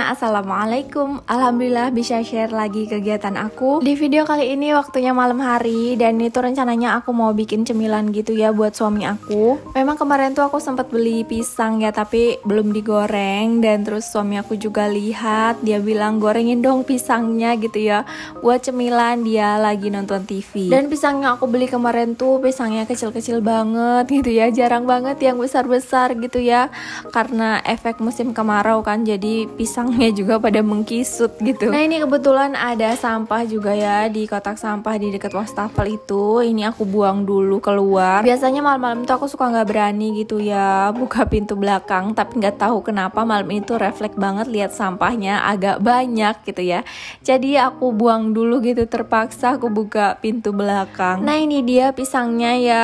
semuanya, assalamualaikum. Alhamdulillah bisa share lagi kegiatan aku. Di video kali ini waktunya malam hari, dan itu rencananya aku mau bikin cemilan gitu ya buat suami aku. Memang kemarin tuh aku sempat beli pisang ya, tapi belum digoreng. Dan terus suami aku juga lihat, dia bilang gorengin dong pisangnya gitu ya buat cemilan, dia lagi nonton TV. Dan pisangnya aku beli kemarin tuh pisangnya kecil-kecil banget gitu ya, jarang banget yang besar-besar gitu ya, karena efek musim kemarau kan, jadi pisangnya juga pada mengkisut gitu. Nah ini kebetulan ada sampah juga ya di kotak sampah di dekat wastafel itu. Ini aku buang dulu keluar. Biasanya malam-malam tuh aku suka nggak berani gitu ya buka pintu belakang, tapi nggak tahu kenapa malam ini tuh refleks banget lihat sampahnya agak banyak gitu ya. Jadi aku buang dulu gitu, terpaksa aku buka pintu belakang. Nah ini dia pisangnya ya,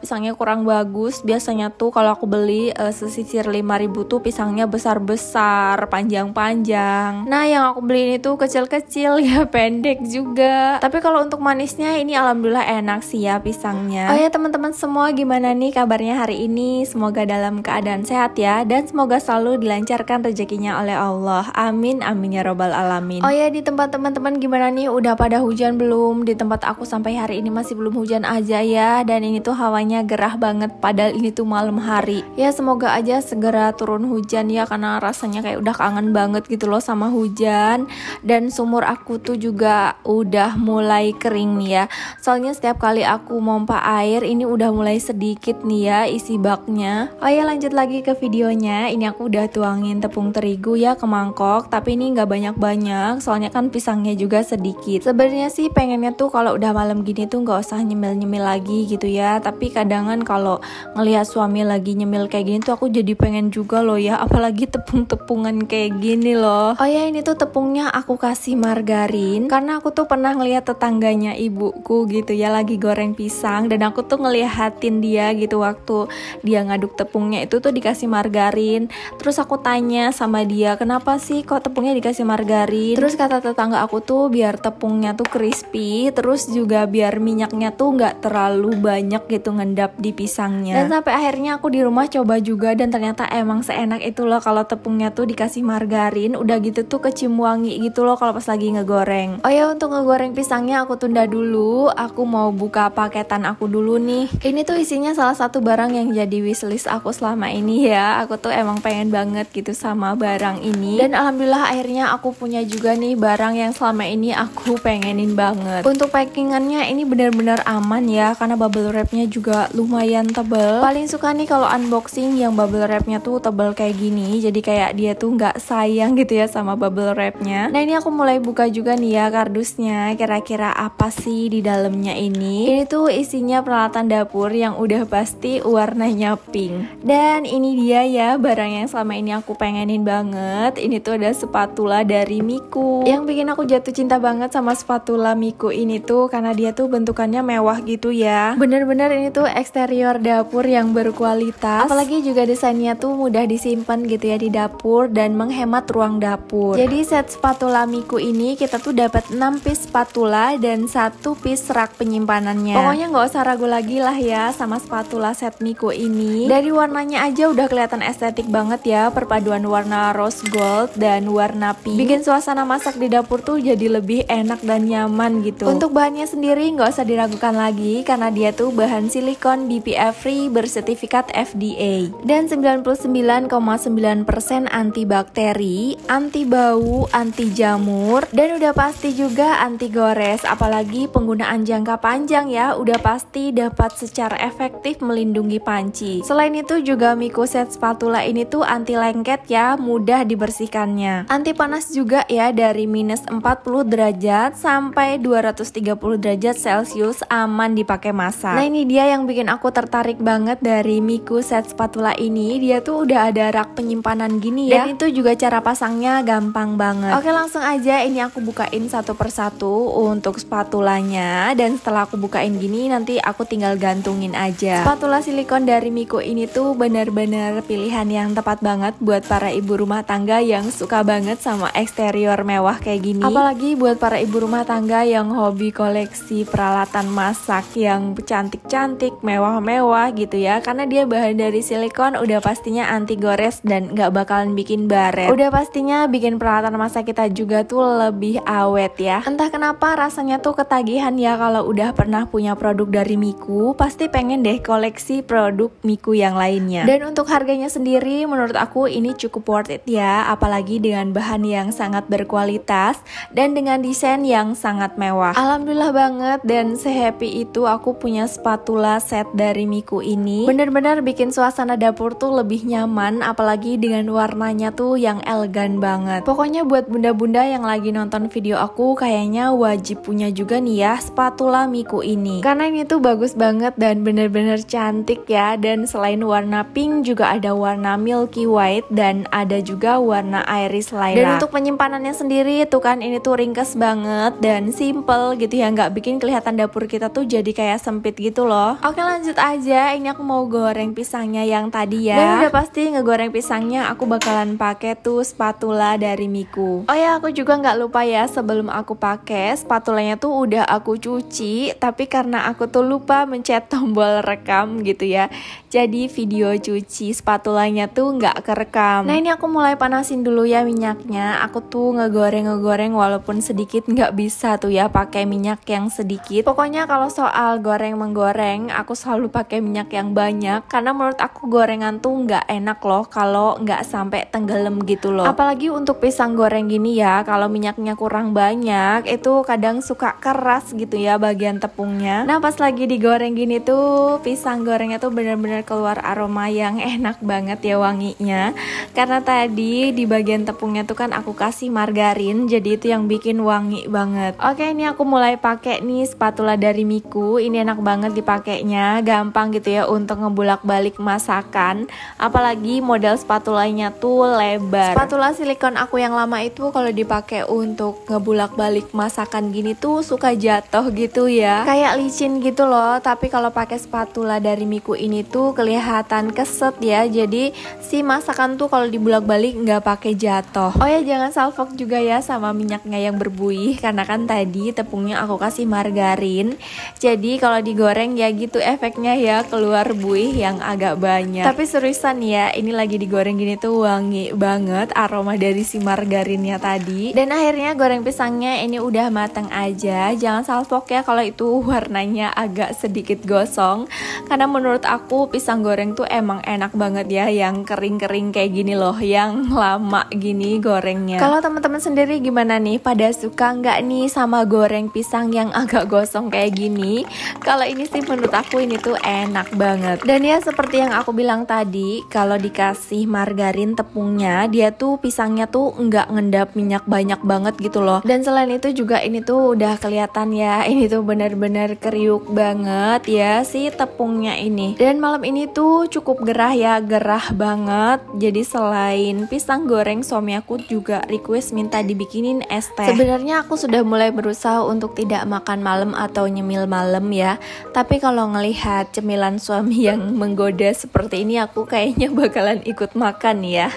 pisangnya kurang bagus. Biasanya tuh kalau aku beli sesisir 5.000 tuh pisangnya besar-besar, panjang-panjang. Nah yang aku beli ini tuh kecil-kecil ya, pendek juga. Tapi kalau untuk manisnya ini alhamdulillah enak sih ya pisangnya. Oh ya teman-teman semua, gimana nih kabarnya hari ini? Semoga dalam keadaan sehat ya, dan semoga selalu dilancarkan rezekinya oleh Allah. Amin amin ya robbal alamin. Oh ya, di tempat teman-teman gimana nih? Udah pada hujan belum? Di tempat aku sampai hari ini masih belum hujan aja ya, dan ini tuh hawanya gerah banget padahal ini tuh malam hari. Ya semoga aja segera turun hujan ya, karena rasanya kayak udah kangen banget gitu loh sama hujan. Dan sumur aku tuh juga udah mulai kering nih ya, soalnya setiap kali aku pompa air ini udah mulai sedikit nih ya isi baknya. Oh ya, lanjut lagi ke videonya. Ini aku udah tuangin tepung terigu ya ke mangkok, tapi ini nggak banyak-banyak soalnya kan pisangnya juga sedikit. Sebenarnya sih pengennya tuh kalau udah malam gini tuh nggak usah nyemil-nyemil lagi gitu ya, tapi kadangan kalau ngelihat suami lagi nyemil kayak gini tuh aku jadi pengen juga loh ya, apalagi tepung-tepungan kayak gini loh. Oh ya, ini tuh tepungnya aku kasih margarin karena aku tuh pernah ngelihat tetangganya ibuku gitu ya lagi goreng pisang, dan aku tuh ngeliatin dia gitu waktu dia ngaduk tepungnya itu tuh dikasih margarin. Terus aku tanya sama dia, kenapa sih kok tepungnya dikasih margarin? Terus kata tetangga aku tuh biar tepungnya tuh crispy, terus juga biar minyaknya tuh nggak terlalu banyak gitu ngendap di pisangnya. Dan sampai akhirnya aku di rumah coba juga, dan ternyata emang seenak itu loh kalau tepungnya tuh dikasih margarin. Udah gitu tuh kecium wangi gitu loh kalau pas lagi ngegoreng. Oh ya, untuk ngegoreng pisangnya aku tunda dulu. Aku mau buka paketan aku dulu nih. Ini tuh isinya salah satu barang yang jadi wishlist aku selama ini ya. Aku tuh emang pengen banget gitu sama barang ini, dan alhamdulillah akhirnya aku punya juga nih barang yang selama ini aku pengenin banget. Untuk packingannya ini benar-benar aman ya, karena bubble wrapnya juga lumayan tebel. Paling suka nih kalau unboxing yang bubble wrapnya tuh tebel kayak gini, jadi kayak dia tuh nggak sayang gitu ya sama bubble wrapnya. Nah ini aku mulai buka juga nih ya kardusnya, kira-kira apa sih di dalamnya ini. Ini tuh isinya peralatan dapur yang udah pasti warnanya pink. Dan ini dia ya barang yang selama ini aku pengenin banget. Ini tuh ada spatula dari Miku. Yang bikin aku jatuh cinta banget sama spatula Miku ini tuh karena dia tuh bentukannya mewah gitu ya. Bener-bener ini tuh eksterior dapur yang berkualitas, apalagi juga desainnya tuh mudah disimpan gitu ya di dapur dan menghemat ruang dapur. Jadi set spatula Miku ini kita tuh dapat 6 piece spatula dan 1 piece rak penyimpanannya. Pokoknya nggak usah ragu lagi lah ya sama spatula set Miku ini. Dari warnanya aja udah kelihatan estetik banget ya, perpaduan warna rose gold dan warna pink bikin suasana masak di dapur tuh jadi lebih enak dan nyaman gitu. Untuk bahannya sendiri nggak usah diragukan lagi karena dia tuh bahan silikon BPA free bersertifikat FDA dan 99,9% anti bakteri, anti bau, anti jamur, dan udah pasti juga anti gores. Apalagi penggunaan jangka panjang ya, udah pasti dapat secara efektif melindungi panci. Selain itu juga Miku set spatula ini tuh anti lengket ya, mudah dibersihkannya. Anti panas juga ya, dari minus 40 derajat sampai 230 derajat Celcius, aman dipakai masak. Nah ini dia yang bikin aku tertarik banget dari Miku set spatula ini. Dia tuh udah ada rak penyimpanan gini ya, dan itu juga cara pasangnya gampang banget. Oke, langsung aja ini aku bukain satu persatu untuk spatulanya, dan setelah aku bukain gini nanti aku tinggal gantungin aja. Spatula silikon dari Miku ini tuh benar-benar pilihan yang tepat banget buat para ibu rumah tangga yang suka banget sama eksterior mewah kayak gini. Apalagi buat para ibu rumah tangga yang hobi koleksi peralatan masak yang cantik-cantik, mewah-mewah gitu ya. Karena dia bahan dari silikon, udah pastinya anti gores dan gak bakalan bikin baret. Udah pastinya bikin peralatan masak kita juga tuh lebih awet ya. Entah kenapa rasanya tuh ketagihan ya kalau udah pernah punya produk dari Miku, pasti pengen deh koleksi produk Miku yang lainnya. Dan untuk harganya sendiri menurut aku ini cukup worth it ya, apalagi dengan bahan yang sangat berkualitas dan dengan desain yang sangat mewah. Alhamdulillah banget, dan sehappy itu aku punya spatula set dari Miku ini. Bener-bener bikin suasana dapur tuh lebih nyaman, apalagi dengan warnanya tuh yang elegan banget. Pokoknya buat bunda-bunda yang lagi nonton video aku kayaknya wajib punya juga nih ya spatula Miku ini, karena ini tuh bagus banget dan bener-bener cantik ya. Dan selain warna pink juga ada warna milky white dan ada juga warna iris lilac. Dan untuk penyimpanannya sendiri tuh kan ini tuh ringkes banget dan simple gitu ya, nggak bikin kelihatan dapur kita tuh jadi kayak sempit gitu loh. Oke, lanjut aja, ini aku mau goreng pisangnya yang tadi ya. Dan udah pasti ngegoreng pisangnya aku bakalan pakai tuh spatula dari Miku. Oh ya, aku juga nggak lupa ya, sebelum aku pakai spatulanya tuh udah aku cuci, tapi karena aku tuh lupa mencet tombol rekam gitu ya, jadi video cuci spatulanya tuh nggak kerekam. Nah ini aku mulai panasin dulu ya minyaknya. Aku tuh ngegoreng walaupun sedikit, nggak bisa tuh ya pakai minyak yang sedikit. Pokoknya kalau soal goreng menggoreng aku selalu pakai minyak yang banyak, karena menurut aku gorengan tuh nggak enak loh kalau nggak sampai tenggelam gitu loh. Apalagi untuk pisang goreng gini ya, kalau minyaknya kurang banyak itu kadang suka keras gitu ya bagian tepungnya. Nah pas lagi digoreng gini tuh pisang gorengnya tuh bener-bener keluar aroma yang enak banget ya wanginya, karena tadi di bagian tepungnya tuh kan aku kasih margarin, jadi itu yang bikin wangi banget. Oke, ini aku mulai pakai nih spatula dari Miku. Ini enak banget dipakainya, gampang gitu ya untuk ngebulak-balik masakan, apalagi model spatulanya tuh lebar. Spatula silikon aku yang lama itu kalau dipakai untuk ngebulak-balik masakan gini tuh suka jatuh gitu ya, kayak licin gitu loh. Tapi kalau pakai spatula dari Miku ini tuh kelihatan keset ya, jadi si masakan tuh kalau dibulak-balik nggak pakai jatuh. Oh ya, jangan salfok juga ya sama minyaknya yang berbuih, karena kan tadi tepungnya aku kasih margarin, jadi kalau digoreng ya gitu efeknya ya, keluar buih yang agak banyak. Tapi seriusan ya, ini lagi digoreng gini tuh wangi banget aroma dari si margarinnya tadi. Dan akhirnya goreng pisangnya ini udah matang aja. Jangan salfok ya kalau itu warnanya agak sedikit gosong, karena menurut aku pisang goreng tuh emang enak banget ya yang kering-kering kayak gini loh, yang lama gini gorengnya. Kalau teman-teman sendiri gimana nih, pada suka nggak nih sama goreng pisang yang agak gosong kayak gini? Kalau ini sih menurut aku ini tuh enak banget. Dan ya seperti yang aku bilang tadi, kalau dikasih margarin tepungnya, dia tuh pisangnya tuh nggak ngendap minyak banyak banget gitu loh. Dan selain itu juga ini tuh udah kelihatan ya, ini tuh bener-bener kriuk banget ya si tepungnya ini. Dan malam ini tuh cukup gerah ya, gerah banget. Jadi selain pisang goreng, suami aku juga request minta dibikinin es teh. Sebenarnya aku sudah mulai berusaha untuk tidak makan malam atau nyemil malam ya, tapi kalau ngelihat cemilan suami yang menggoda seperti ini, aku kayaknya bakalan ikut makan ya.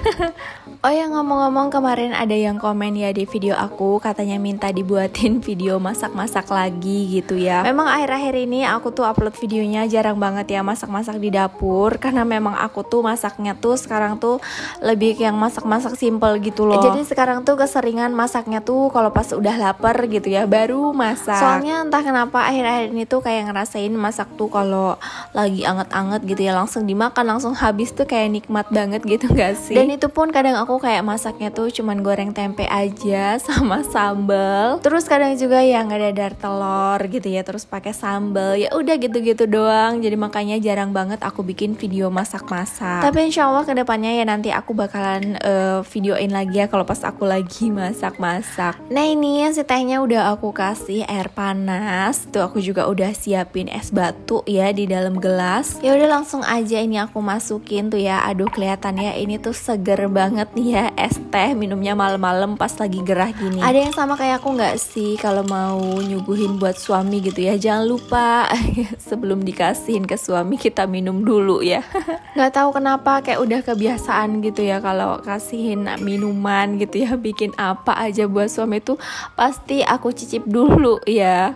Oh ya, ngomong-ngomong, kemarin ada yang komen ya di video aku, katanya minta dibuatin video masak-masak lagi gitu ya. Memang akhir-akhir ini aku tuh upload videonya jarang banget ya masak-masak di dapur, karena memang aku tuh masaknya tuh sekarang tuh lebih yang masak-masak simple gitu loh. Jadi sekarang tuh keseringan masaknya tuh kalau pas udah lapar gitu ya baru masak. Soalnya entah kenapa akhir-akhir ini tuh kayak ngerasain masak tuh kalau lagi anget-anget gitu ya, langsung dimakan langsung habis tuh kayak nikmat banget gitu gak sih? Dan itu pun kadang aku kayak masaknya tuh cuman goreng tempe aja sama sambal. Terus kadang juga yang ada dadar telur gitu ya, terus pakai sambal. Ya udah gitu-gitu doang. Jadi makanya jarang banget aku bikin video masak-masak. Tapi insya Allah kedepannya ya nanti aku bakalan videoin lagi ya kalau pas aku lagi masak-masak. Nah ini si tehnya udah aku kasih air panas. Tuh aku juga udah siapin es batu ya di dalam gelas. Ya udah langsung aja ini aku masukin tuh ya. Aduh kelihatannya ini tuh seger banget nih ya es teh, minumnya malam-malam pas lagi gerah gini. Ada yang sama kayak aku nggak sih kalau mau nyuguhin buat suami gitu ya? Jangan lupa sebelum dikasihin ke suami kita minum dulu ya. Nggak tahu kenapa kayak udah kebiasaan gitu ya kalau kasihin minuman gitu ya, bikin apa aja buat suami tuh pasti aku cicip dulu ya.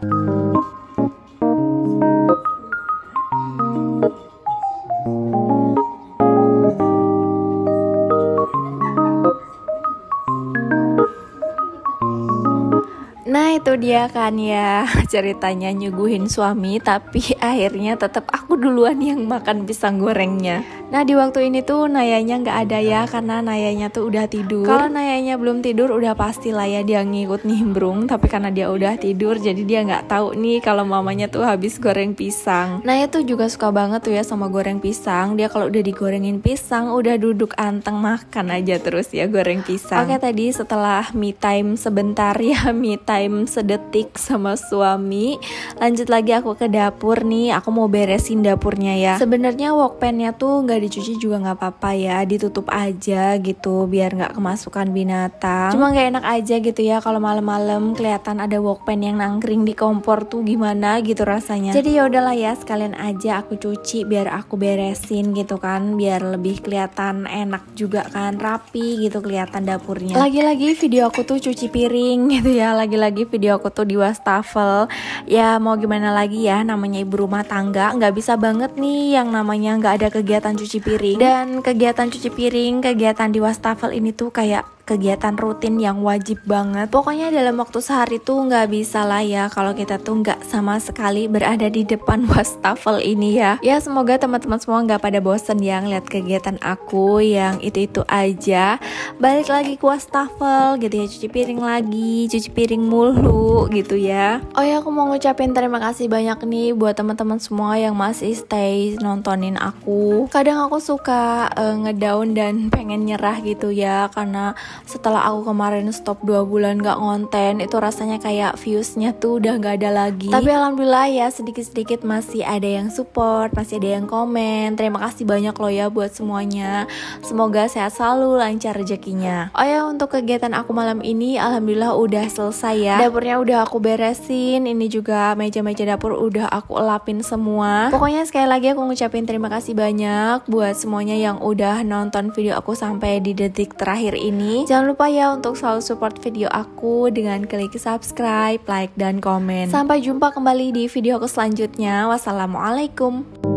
itu dia kan ya ceritanya nyuguhin suami, tapi akhirnya tetap aku duluan yang makan pisang gorengnya. Nah di waktu ini tuh Nayanya nggak ada ya, karena Nayanya tuh udah tidur. Kalau Nayanya belum tidur udah pastilah ya dia ngikut nimbrung, tapi karena dia udah tidur jadi dia nggak tahu nih kalau mamanya tuh habis goreng pisang. Naya tuh juga suka banget tuh ya sama goreng pisang. Dia kalau udah digorengin pisang udah duduk anteng makan aja terus ya goreng pisang. Oke, tadi setelah me time sebentar ya, me time sedetik sama suami, lanjut lagi aku ke dapur nih. Aku mau beresin dapurnya ya. Sebenarnya wokpannya tuh nggak dicuci juga nggak apa-apa ya, ditutup aja gitu biar nggak kemasukan binatang. Cuma nggak enak aja gitu ya kalau malam-malam kelihatan ada wokpan yang nangkring di kompor tuh gimana gitu rasanya. Jadi ya udahlah ya, sekalian aja aku cuci biar aku beresin gitu kan, biar lebih kelihatan enak juga kan, rapi gitu kelihatan dapurnya. Lagi-lagi video aku tuh cuci piring gitu ya, lagi-lagi video aku tuh di wastafel. Ya mau gimana lagi ya, namanya ibu rumah tangga nggak bisa banget nih yang namanya nggak ada kegiatan cuci piring. Dan kegiatan cuci piring, kegiatan di wastafel ini tuh kayak kegiatan rutin yang wajib banget. Pokoknya dalam waktu sehari tuh nggak bisa lah ya kalau kita tuh nggak sama sekali berada di depan wastafel ini ya. Ya semoga teman-teman semua nggak pada bosen ya ngeliat kegiatan aku yang itu-itu aja. Balik lagi ke wastafel gitu ya, cuci piring lagi, cuci piring mulu gitu ya. Oh ya, aku mau ngucapin terima kasih banyak nih buat teman-teman semua yang masih stay nontonin aku. Kadang aku suka ngedown dan pengen nyerah gitu ya, karena setelah aku kemarin stop 2 bulan gak ngonten, itu rasanya kayak viewsnya tuh udah gak ada lagi. Tapi alhamdulillah ya, sedikit-sedikit masih ada yang support, masih ada yang komen. Terima kasih banyak loh ya buat semuanya. Semoga sehat selalu, lancar rezekinya. Oh ya, untuk kegiatan aku malam ini alhamdulillah udah selesai ya. Dapurnya udah aku beresin, ini juga meja-meja dapur udah aku elapin semua. Pokoknya sekali lagi aku ngucapin terima kasih banyak buat semuanya yang udah nonton video aku sampai di detik terakhir ini. Jangan lupa ya untuk selalu support video aku dengan klik subscribe, like, dan komen. Sampai jumpa kembali di video aku selanjutnya. Wassalamualaikum.